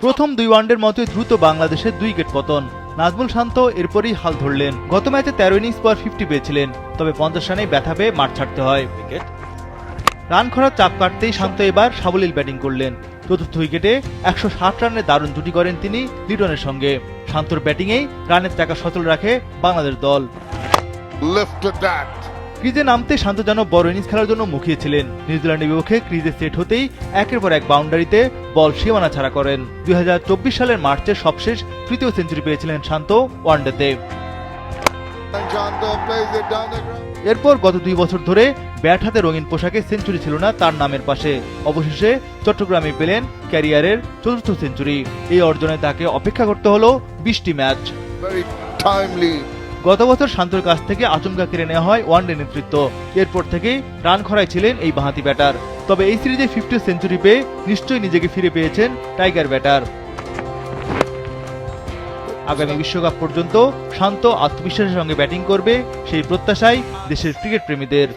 প্রথম 2 ওয়ানডের মতোই দ্রুত বাংলাদেশের 2 উইকেট পতন। নাজমুল শান্ত এরপরই হাল ধরলেন। গত ম্যাচে 13 ইনিংস পর 50 পেয়েছিলেন, তবে 50 রানেই ব্যথা পেয়ে মাঠ ছাড়তে হয়। রান খরার চাপ কাটতেই শান্ত এবার সাবলীল ব্যাটিং করলেন। চতুর্থ উইকেটে 160 রানের দারুণ জুটি করেন তিনি লিটনের সঙ্গে। শান্তর ব্যাটিংয়েই রানের চাকা সচল রাখে বাংলাদেশ দল। ক্রিজে নামতে শান্ত যেন বড় ইনিংস খেলার জন্য মুখিয়েছিলেন। নিউজিল্যান্ডের বিপক্ষে ক্রিজে সেট হতেই একের পর এক বাউন্ডারিতে বল সীমানা ছাড়া করেন। 2024 সালের মার্চে সবশেষ তৃতীয় সেঞ্চুরি পেয়েছিলেন শান্ত ওয়ানডেতে। এরপর গত 2 বছর ধরে ব্যাট হাতে রঙিন পোশাকে সেঞ্চুরি ছিল না তার নামের পাশে। অবশেষে চট্টগ্রামে পেলেন ক্যারিয়ারের চতুর্থ সেঞ্চুরি। এই অর্জনে তাকে অপেক্ষা করতে হলো 20টি ম্যাচ। গত বছর শান্তর কাছ থেকে আচমকা কেড়ে নেওয়া হয় ওয়ানডে নেতৃত্ব। এরপর থেকেই রান খরায় ছিলেন এই বাঁহাতি ব্যাটার। তবে এই সিরিজে 50 সেঞ্চুরি পেয়ে নিশ্চয়ই নিজেকে ফিরে পেয়েছেন টাইগার ব্যাটার। আগামী বিশ্বকাপ পর্যন্ত শান্ত আত্মবিশ্বাসের সঙ্গে ব্যাটিং করবে, সেই প্রত্যাশাই দেশের ক্রিকেট প্রেমীদের।